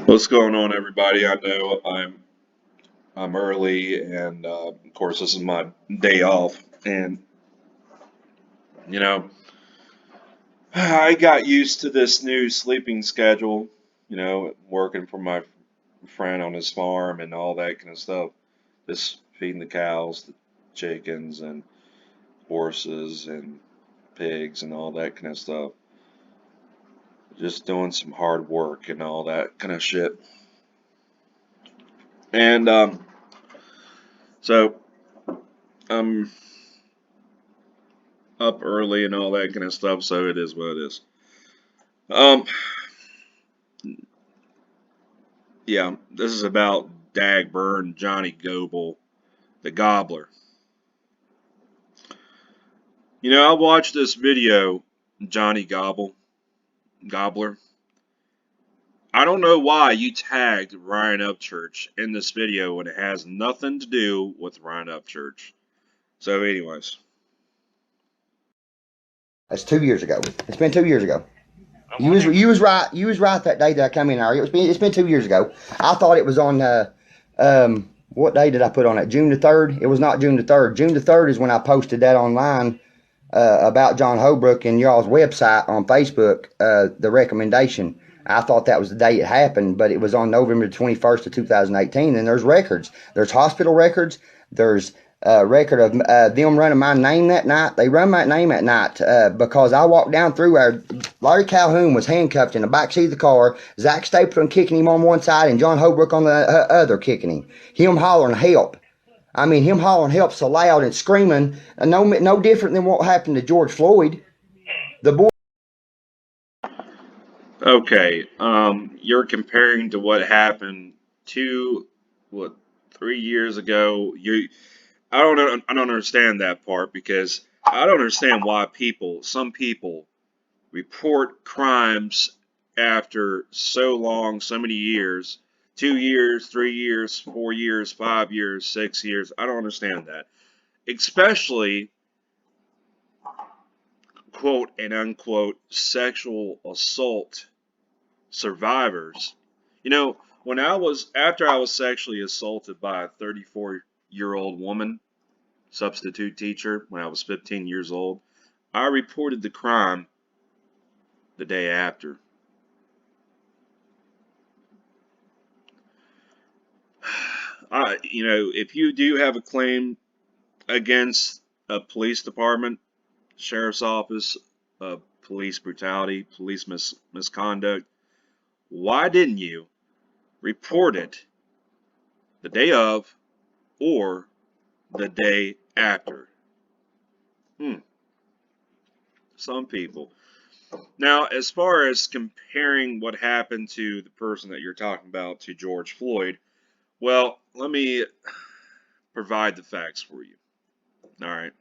What's going on, everybody? I know I'm early, and of course, this is my day off. And you know, I got used to this new sleeping schedule. Working for my friend on his farm and all that kind of stuff. Just feeding the cows, the chickens, and horses and pigs and all that kind of stuff. Just doing some hard work and all that kind of shit. And so I'm up early and all that kind of stuff. So it is what it is. Um, yeah, this is about Dagburn Johnny Goble, the Gobbler. I watched this video, Johnny Gobbler. I don't know why you tagged Ryan Upchurch in this video when it has nothing to do with Ryan Upchurch. So, anyways, That's 2 years ago. It's been 2 years ago. You was right. You was right that day that I came in here. It's been 2 years ago. I thought it was on what day did I put on it? June the 3rd. It was not June the 3rd. June the 3rd is when I posted that online about John Holbrook and y'all's website on Facebook. The recommendation. I thought that was the day it happened, but it was on November 21st of 2018. And there's records. There's hospital records. There's record of them running my name that night. They run my name at night because I walked down through where Larry Calhoun was handcuffed in the backseat of the car, Zach Stapleton kicking him on one side and John Holbrook on the other kicking him. Him hollering help. I mean, him hollering help so loud and screaming, no different than what happened to George Floyd. The boy. okay, you're comparing to what happened two, what, 3 years ago. I don't understand that part because I don't understand why some people report crimes after so long, so many years, 2 years, 3 years, 4 years, 5 years, 6 years. I don't understand that. Especially, quote and unquote, sexual assault survivors. After I was sexually assaulted by a 34-year-old woman, substitute teacher, when I was 15 years old, I reported the crime the day after. If you do have a claim against a police department, sheriff's office, police brutality, police misconduct, why didn't you report it the day of or the day after? Some people. Now, as far as comparing what happened to the person that you're talking about to George Floyd, well, let me provide the facts for you. All right.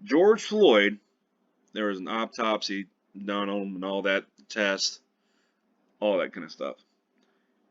George Floyd, there was an autopsy done on him and all that test, all that kind of stuff.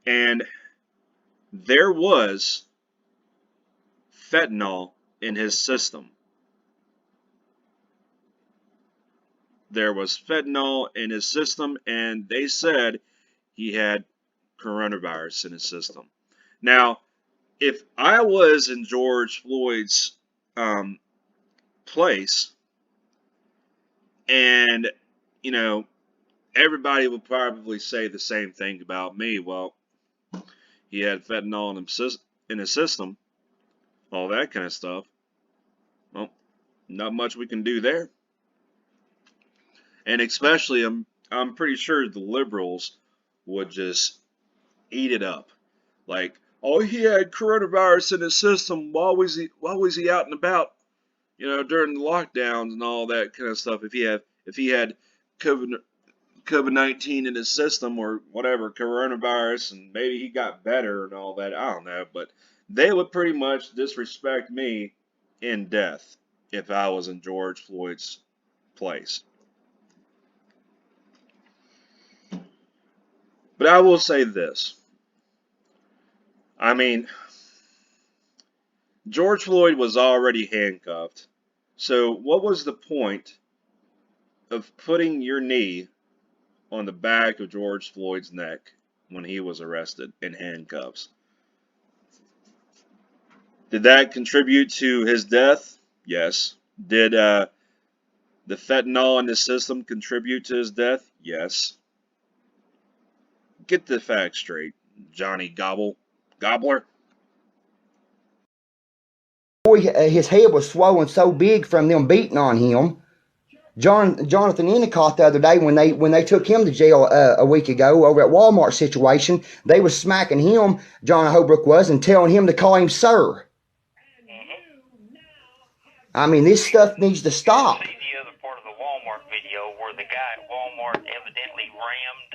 And there was fentanyl in his system. There was fentanyl in his system, and they said he had coronavirus in his system. Now, if I was in George Floyd's place, and you know, everybody would probably say the same thing about me. Well, he had fentanyl in his system, all that kind of stuff. Well, not much we can do there. And especially, I'm pretty sure the liberals would just eat it up. Like, oh, he had coronavirus in his system. Why was he out and about? During the lockdowns and all that kind of stuff. If he had COVID COVID-19 in his system or whatever, coronavirus, and maybe he got better and all that. I don't know, but they would pretty much disrespect me in death if I was in George Floyd's place. But I will say this. I mean, George Floyd was already handcuffed. So what was the point of putting your knee on the back of George Floyd's neck when he was arrested in handcuffs. Did that contribute to his death? Yes. Did the fentanyl in the system contribute to his death? Yes. Get the facts straight, Johnny Gobbler. Boy, his head was swollen so big from them beating on him. Jonathan Endicott the other day when they took him to jail a week ago over at Walmart situation, they was smacking him, John Holbrook was, and telling him to call him sir. I mean, this stuff needs to stop. See the other part of the Walmart video where the guy at Walmart evidently rammed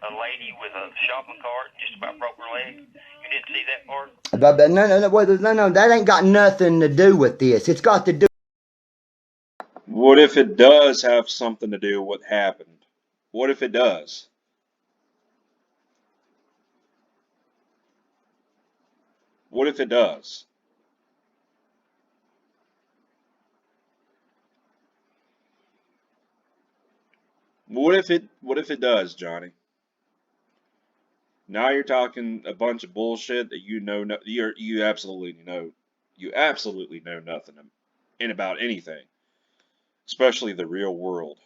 a lady with a shopping cart and just about broke her leg. You didn't see that part? But no, that ain't got nothing to do with this. It's got to do. What if it does have something to do with what happened? What if it does? What if it does? What if it does, Johnny? Now you're talking a bunch of bullshit that you absolutely know nothing about anything, especially the real world.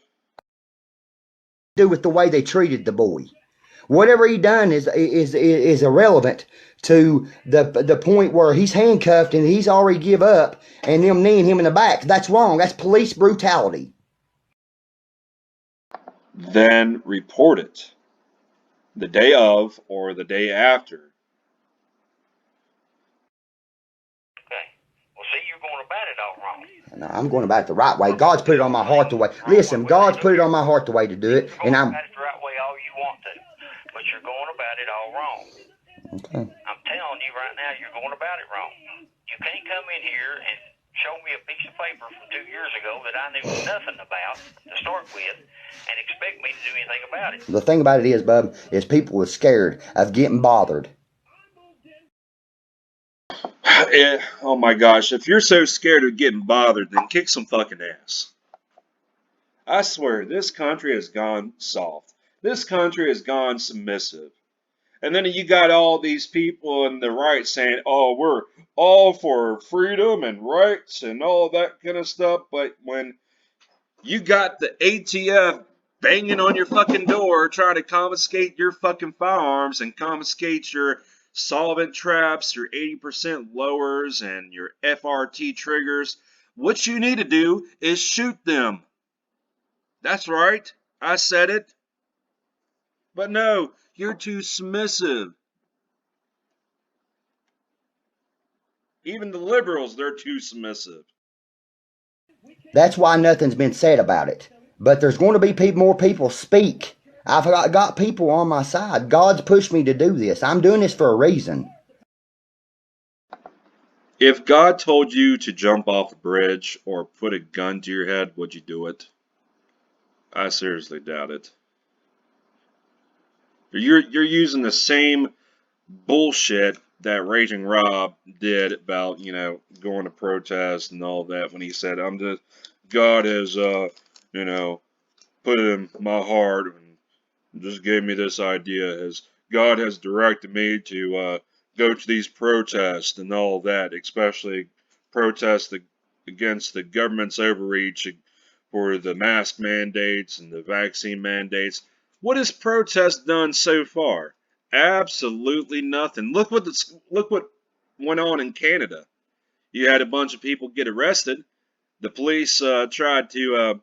Do with the way they treated the boy. Whatever he done is irrelevant to the point where he's handcuffed and he's already give up and them kneeing him in the back. That's wrong. That's police brutality. Then report it the day of or the day after. Okay. Well, see, you're going about it all wrong. No, I'm going about it the right way. God's put it on my heart the way. Listen, God's put it on my heart the way to do it, and I'm. You're going about it the right way all you want to, but you're going about it all wrong. Okay. I'm telling you right now, you're going about it wrong. You can't come in here and show me a piece of paper from 2 years ago that I knew nothing about to start with and expect me to do anything about it. The thing about it is, bub, is people are scared of getting bothered. Oh my gosh, if you're so scared of getting bothered, then kick some fucking ass. I swear, this country has gone soft. This country has gone submissive. And then you got all these people in the right saying, oh, we're all for freedom and rights and all that kind of stuff. But when you got the ATF banging on your fucking door trying to confiscate your fucking firearms and confiscate your solvent traps, your 80% lowers, and your FRT triggers, what you need to do is shoot them. That's right. I said it. But no, you're too submissive. Even the liberals, they're too submissive. That's why nothing's been said about it. But there's going to be more people speak. I've got people on my side. God's pushed me to do this. I'm doing this for a reason. If God told you to jump off a bridge or put a gun to your head, would you do it? I seriously doubt it. You're using the same bullshit that Raging Rob did about, going to protest and all that when he said, God has, put in my heart and just gave me this idea, as God has directed me to go to these protests and all that, especially protests against the government's overreach for the mask mandates and the vaccine mandates. What has protest done so far? Absolutely nothing. Look what went on in Canada. You had a bunch of people get arrested. The police tried to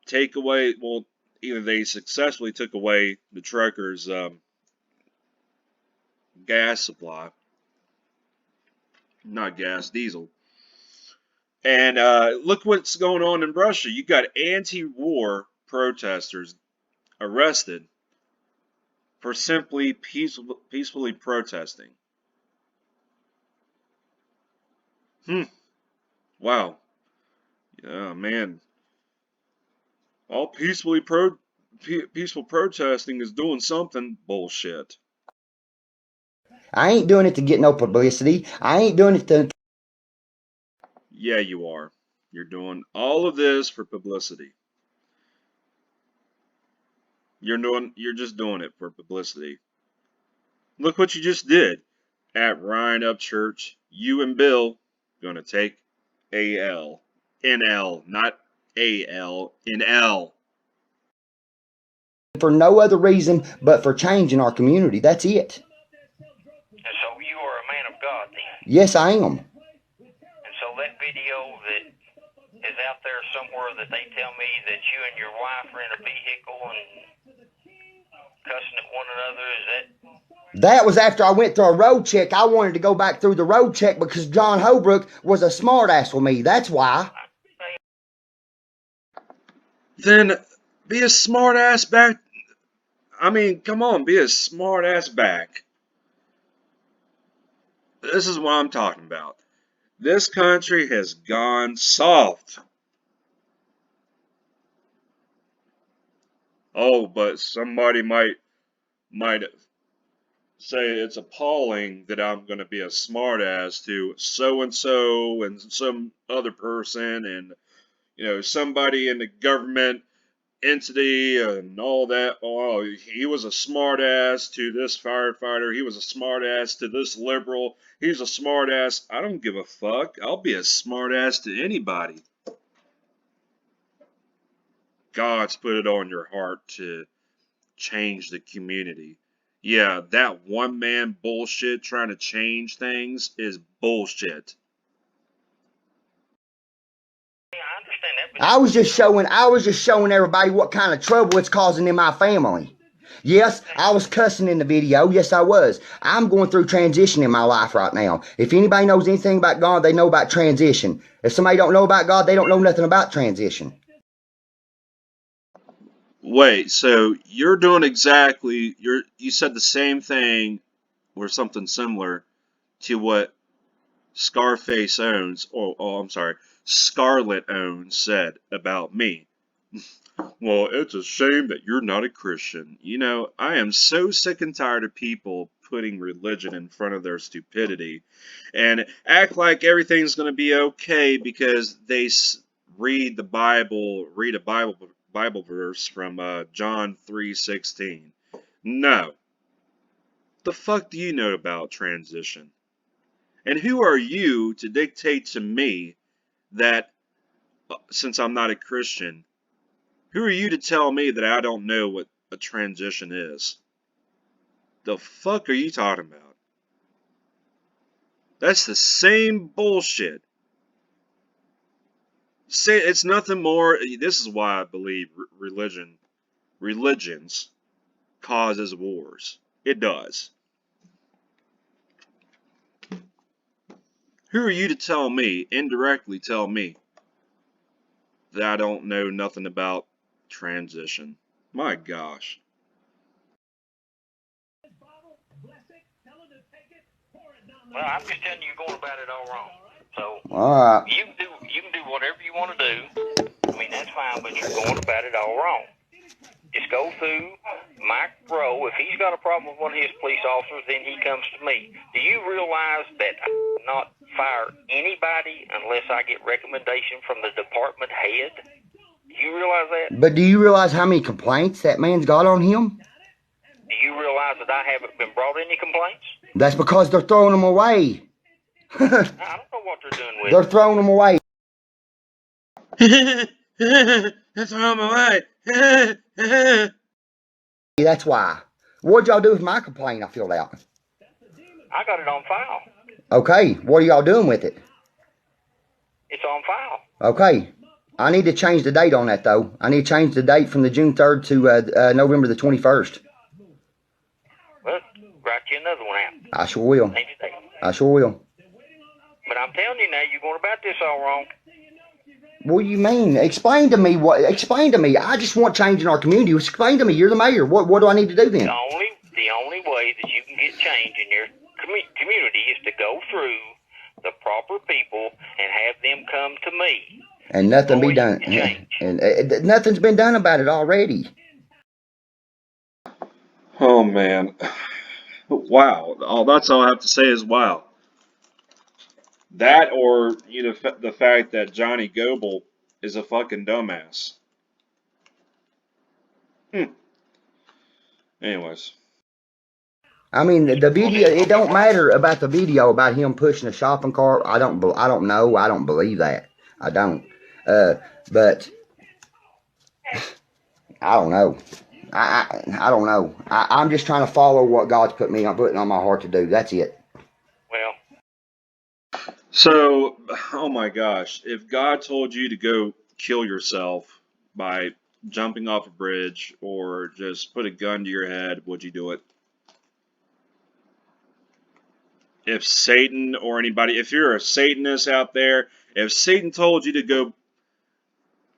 take away. Well, either they successfully took away the truckers' gas supply, not gas, diesel. And look what's going on in Russia. You got anti-war protesters arrested for simply peacefully protesting. Wow. Yeah, man. All peaceful protesting is doing something. Bullshit. I ain't doing it to get no publicity. I ain't doing it to... Yeah, you are. You're doing all of this for publicity. You're just doing it for publicity. Look what you just did. At Ryan Upchurch, you and Bill gonna take a L. NL, not AL, NL. For no other reason but for changing our community. That's it. And so you are a man of God then. Yes, I am. And so that video that is out there somewhere that they tell me that you and your wife are in a vehicle and cussing at one another, is that? That was after I went through a road check. I wanted to go back through the road check because John Holbrook was a smartass with me. That's why. Then be a smart ass back. I mean, come on, be a smart ass back. This is what I'm talking about. This country has gone soft. Oh, but somebody might say it's appalling that I'm going to be a smartass to so and some other person and somebody in the government entity and all that. Oh, he was a smartass to this firefighter. He was a smartass to this liberal. He's a smartass. I don't give a fuck. I'll be a smartass to anybody. God's put it on your heart to change the community. Yeah, that one man bullshit trying to change things is bullshit. I understand that, but I was just showing everybody what kind of trouble it's causing in my family. Yes, I was cussing in the video. Yes, I was. I'm going through transition in my life right now. If anybody knows anything about God, they know about transition. If somebody don't know about God, they don't know nothing about transition. Wait, so you're doing exactly you said the same thing or something similar to what Scarface owns, I'm sorry, Scarlet owns said about me. Well, it's a shame that you're not a Christian. I am so sick and tired of people putting religion in front of their stupidity and act like everything's going to be okay because they read a Bible verse from John 3:16. No. The fuck do you know about transition? And who are you to dictate to me that, since I'm not a Christian, who are you to tell me that I don't know what a transition is? The fuck are you talking about? That's the same bullshit. Say it's nothing more. This is why I believe religions causes wars. It does. Who are you to tell me, indirectly tell me, that I don't know nothing about transition? My gosh. well, I'm just telling you, you're going about it all wrong. So All right. you can do whatever you want to do. I mean, that's fine, but you're going about it all wrong. Just go through Mike Rowe. If he's got a problem with one of his police officers, then he comes to me. Do you realize that I will not fire anybody unless I get recommendation from the department head? Do you realize that? But do you realize how many complaints that man's got on him? Do you realize that I haven't been brought any complaints? That's because they're throwing them away. I don't know what they're doing with They're it. throwing them away. That's on my way. That's why. What'd y'all do with my complaint I filled out? I got it on file. Okay, what are y'all doing with it? It's on file. Okay, I need to change the date on that though. I need to change the date from the June 3rd to November the 21st. Well, write you another one out. I sure will. Change the date. I sure will. But I'm telling you now, you're going about this all wrong. What do you mean? Explain to me. Explain to me. I just want change in our community. Explain to me. You're the mayor. What do I need to do then? The only way that you can get change in your community is to go through the proper people and have them come to me. And nothing be Boy, done. change. And nothing's been done about it already. Oh man. Wow. That's all I have to say is wow. That or the fact that Johnny Goebel is a fucking dumbass. Anyways. I mean, the video, it don't matter about the video about him pushing a shopping cart. I don't know. I don't believe that. I don't. But I don't know. I don't know. I'm just trying to follow what God's putting on my heart to do. That's it. Well, So, oh my gosh, if God told you to go kill yourself by jumping off a bridge or just put a gun to your head, would you do it? If Satan or anybody, if you're a Satanist out there, if Satan told you to go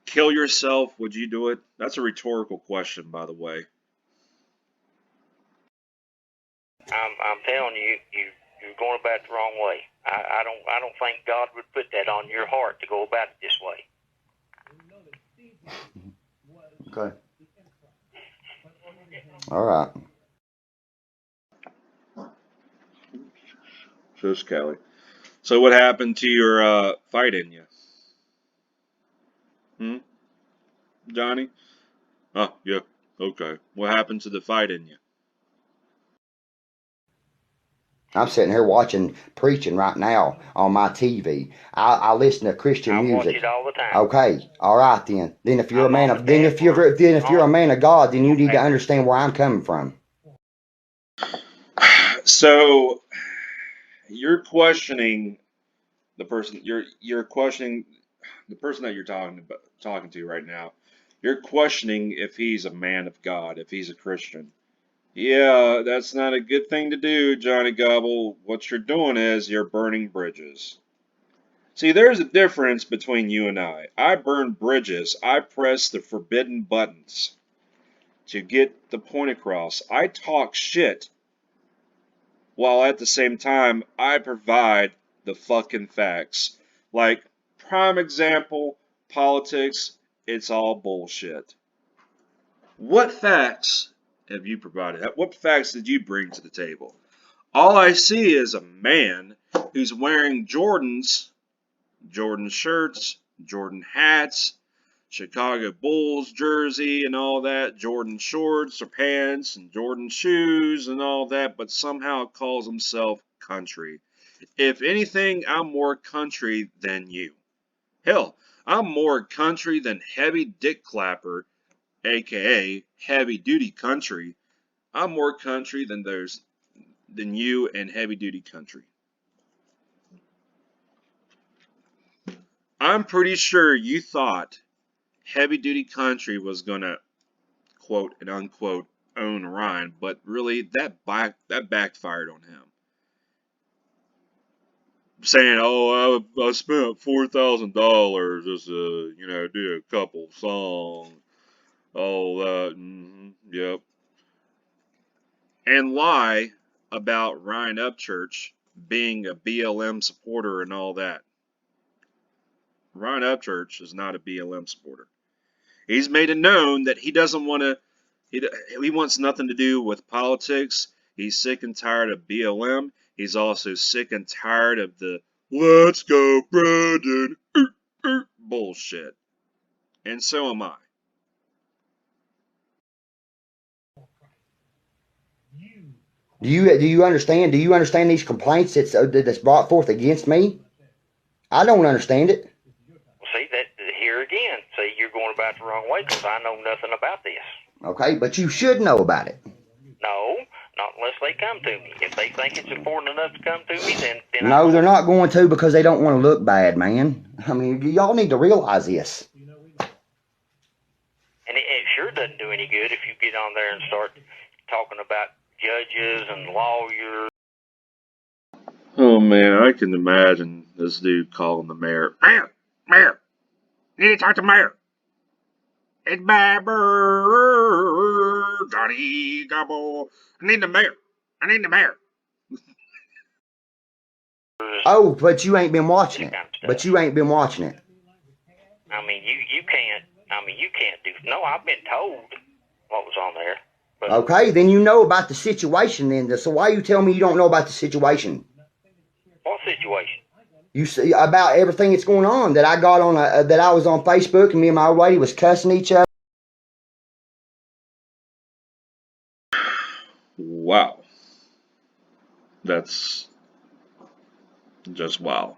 kill yourself, would you do it? That's a rhetorical question, by the way. I'm telling you, you're going about it the wrong way. I don't think God would put that on your heart to go about it this way. Okay. All right. Shush, Callie. So what happened to your fight in you? Johnny? Oh, yeah. Okay. What happened to the fight in you? I'm sitting here preaching right now on my TV. I listen to Christian I watch music. it all the time. Okay, all right then. Then if you're I'm a man on of the then if you're a man of God, then you need to understand where I'm coming from. So you're questioning the person you're questioning the person that you're talking to right now. You're questioning if he's a man of God, if he's a Christian. Yeah, that's not a good thing to do, Johnny Gobble. What you're doing is you're burning bridges. See, there's a difference between you and I. I burn bridges. I press the forbidden buttons to get the point across. I talk shit while at the same time I provide the fucking facts. Like, prime example, politics, it's all bullshit. What facts have you provided? What facts did you bring to the table? All I see is a man who's wearing Jordans, Jordan shirts, Jordan hats, Chicago Bulls jersey and all that, Jordan shorts or pants and Jordan shoes and all that, but somehow calls himself country. If anything, I'm more country than you. Hell, I'm more country than Heavy Dick Clapper, aka Heavy Duty Country. I'm more country than you and Heavy Duty Country. I'm pretty sure you thought Heavy Duty Country was gonna quote and unquote own Ryan, but really that backfired on him. Saying, "Oh, I spent $4,000 just to do a couple songs, all that, yep," and lie about Ryan Upchurch being a BLM supporter and all that. Ryan Upchurch is not a BLM supporter. He's made it known that he doesn't want to. He wants nothing to do with politics. He's sick and tired of BLM. He's also sick and tired of the "Let's go, Brandon" bullshit. And so am I. Do you understand? Do you understand these complaints that's brought forth against me? I don't understand it. See, that here again. See, you're going about it the wrong way because I know nothing about this. Okay, but you should know about it. No, not unless they come to me. If they think it's important enough to come to me, then no, they're not going to because they don't want to look bad, man. I mean, y'all need to realize this. And it sure doesn't do any good if you get on there and start talking about judges and lawyers. Oh man, I can imagine this dude calling the mayor. Mayor, you need to talk to the mayor. It's Barber, Johnny Gobble. I need the mayor. Oh, but you ain't been watching it. But you ain't been watching it. I mean, you can't. I mean, you can't do. No, I've been told what was on there. But okay, then you know about the situation. Then, so why you tell me you don't know about the situation? What situation? You see about everything that's going on that I got on that I was on Facebook and me and my old lady was cussing each other. Wow. That's just wow.